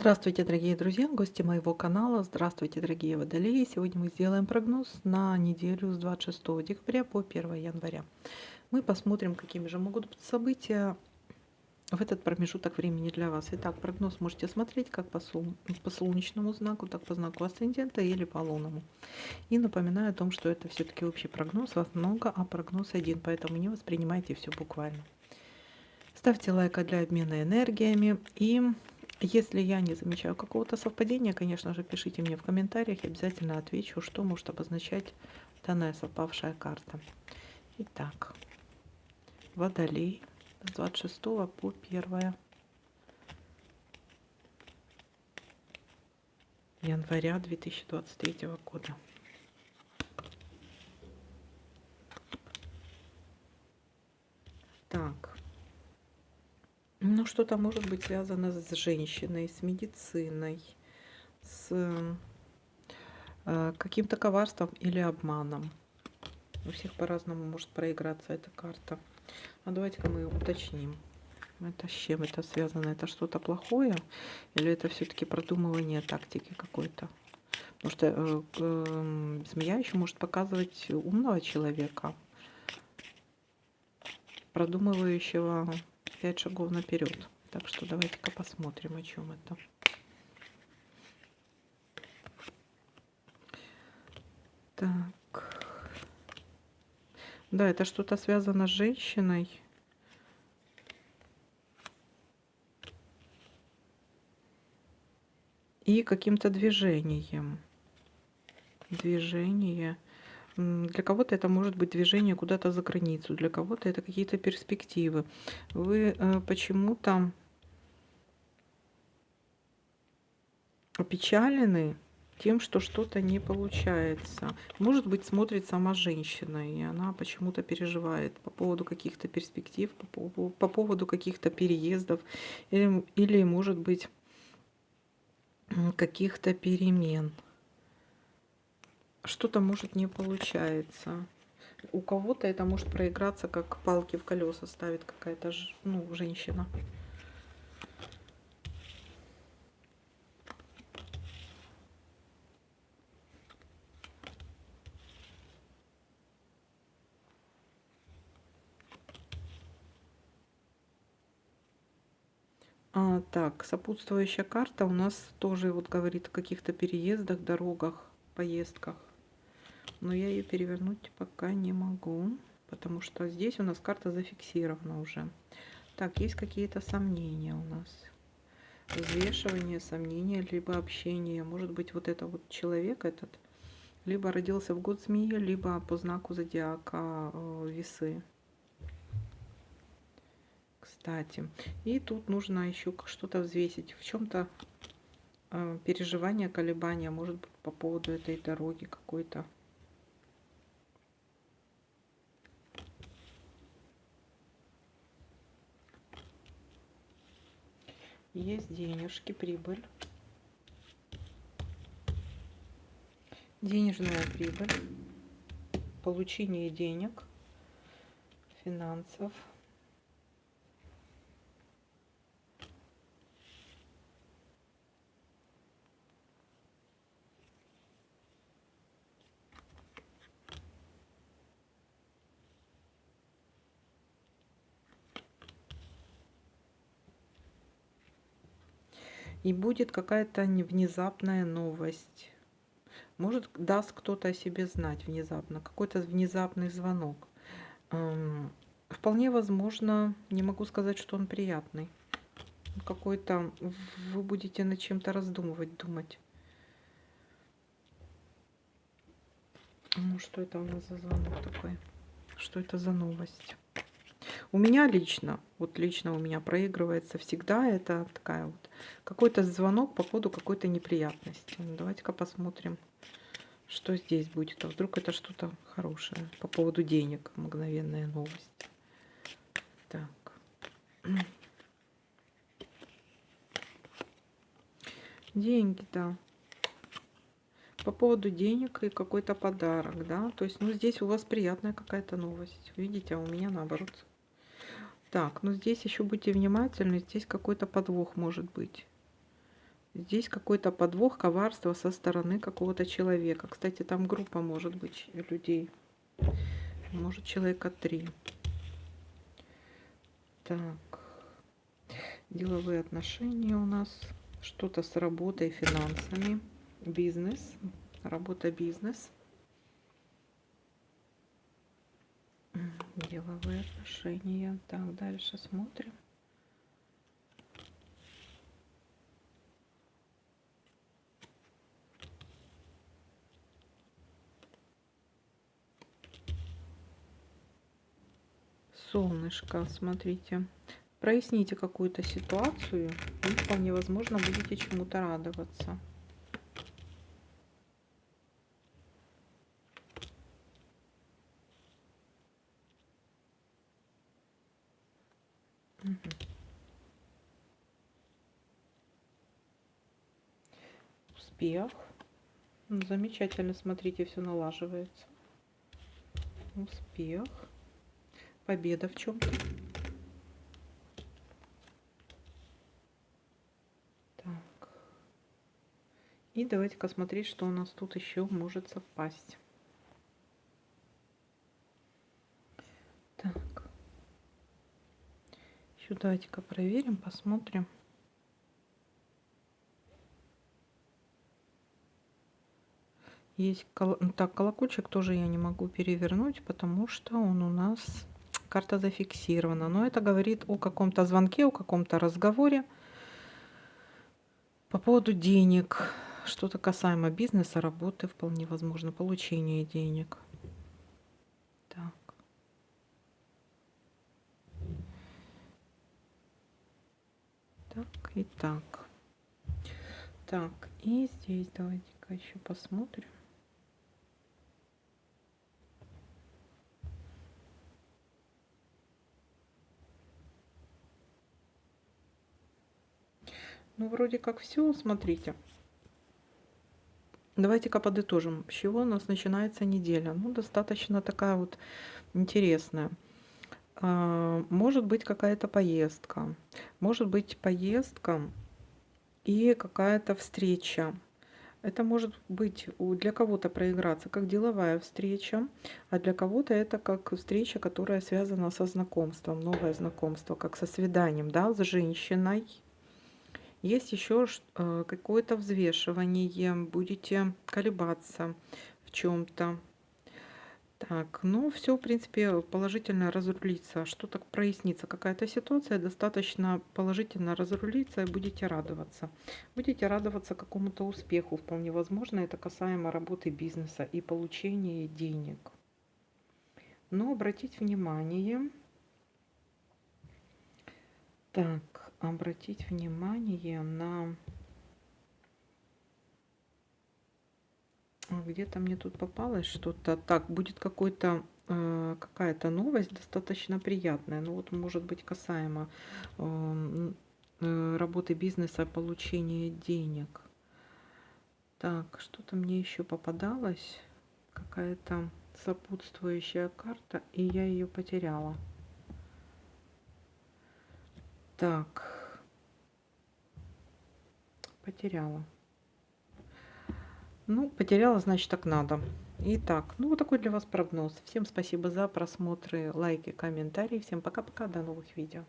Здравствуйте, дорогие друзья, гости моего канала. Здравствуйте, дорогие водолеи. Сегодня мы сделаем прогноз на неделю с 26 декабря по 1 января. Мы посмотрим, какими же могут быть события в этот промежуток времени для вас. Итак, прогноз можете смотреть как по солнечному знаку, так по знаку асцендента или по лунному. И напоминаю о том, что это все-таки общий прогноз, вас много, а прогноз один, поэтому не воспринимайте все буквально. Ставьте лайк для обмена энергиями. И если я не замечаю какого-то совпадения, конечно же, пишите мне в комментариях, я обязательно отвечу, что может обозначать данная совпавшая карта. Итак, Водолей с 26 по 1 января 2023 года. Так, ну что-то может быть связано с женщиной, с медициной, с каким-то коварством или обманом. У всех по-разному может проиграться эта карта. А давайте-ка мы уточним. Это с чем это связано? Это что-то плохое? Или это все-таки продумывание тактики какой-то? Потому что змея еще может показывать умного человека, продумывающего 5 шагов наперед. Так что давайте-ка посмотрим, о чем это. Так. Да, это что-то связано с женщиной. И каким-то движением. Движение. Для кого-то это может быть движение куда-то за границу, для кого-то это какие-то перспективы. Вы почему-то опечалены тем, что что-то не получается. Может быть, смотрит сама женщина, и она почему-то переживает по поводу каких-то перспектив, по поводу каких-то переездов, или может быть, каких-то перемен. Что-то может не получается. У кого-то это может проиграться, как палки в колеса ставит какая-то женщина. Так, сопутствующая карта у нас тоже вот говорит о каких-то переездах, дорогах, поездках. Но я ее перевернуть пока не могу, потому что здесь у нас карта зафиксирована уже. Так, есть какие-то сомнения у нас. Взвешивание, сомнения, либо общение. Может быть, вот это вот человек этот либо родился в год змеи, либо по знаку зодиака весы. Кстати, и тут нужно еще что-то взвесить. В чем-то переживание, колебания, может быть, по поводу этой дороги какой-то. Есть денежки, прибыль. Денежная прибыль. Получение денег, финансов. И будет какая-то внезапная новость. Может, даст кто-то о себе знать внезапно, какой-то внезапный звонок. Вполне возможно, не могу сказать, что он приятный. Какой-то вы будете над чем-то раздумывать, думать. Ну, что это у нас за звонок такой? Что это за новость? У меня лично, вот лично у меня проигрывается всегда это такая вот какой-то звонок по поводу какой-то неприятности. Ну, давайте-ка посмотрим, что здесь будет. А вдруг это что-то хорошее по поводу денег, мгновенная новость. Так. Деньги, да. По поводу денег и какой-то подарок, да. То есть, ну, здесь у вас приятная какая-то новость. Видите, а у меня наоборот. Так, ну здесь еще будьте внимательны, здесь какой-то подвох может быть. Здесь какой-то подвох, коварство со стороны какого-то человека. Кстати, там группа может быть людей. Может, человека 3. Так. Деловые отношения у нас. Что-то с работой, финансами. Бизнес. Работа, бизнес. Деловые отношения. Так, дальше смотрим. Солнышко, смотрите. Проясните какую-то ситуацию, и вполне возможно будете чему-то радоваться. Мгм. Успех. Замечательно, смотрите, все налаживается. Успех. Победа в чем-то. Так. И давайте-ка смотреть, что у нас тут еще может совпасть. Так. Еще давайте-ка проверим, посмотрим. Есть так, колокольчик тоже я не могу перевернуть, потому что он у нас карта зафиксирована. Но это говорит о каком-то звонке, о каком-то разговоре по поводу денег. Что-то касаемо бизнеса, работы, вполне возможно, получения денег. Так. Так и так. Так, и здесь давайте-ка еще посмотрим. Ну, вроде как все, смотрите. Давайте-ка подытожим, с чего у нас начинается неделя. Ну, достаточно такая вот интересная. Может быть какая-то поездка. Может быть поездка и какая-то встреча. Это может быть для кого-то проиграться как деловая встреча, а для кого-то это как встреча, которая связана со знакомством, новое знакомство, как со свиданием, да, с женщиной. Есть еще какое-то взвешивание, будете колебаться в чем-то. Так, ну все, в принципе, положительно разрулится, что-то прояснится, какая-то ситуация достаточно положительно разрулится, и будете радоваться. Будете радоваться какому-то успеху, вполне возможно, это касаемо работы бизнеса и получения денег. Но обратить внимание, так, обратить внимание на... Где-то мне тут попалось что-то. Так, будет какая-то новость достаточно приятная. Ну вот, может быть, касаемо работы бизнеса, получения денег. Так, что-то мне еще попадалось. Какая-то сопутствующая карта, и я ее потеряла. Так, потеряла. Ну, потеряла, значит, так надо. Итак, ну вот такой для вас прогноз. Всем спасибо за просмотры, лайки, комментарии. Всем пока-пока, до новых видео.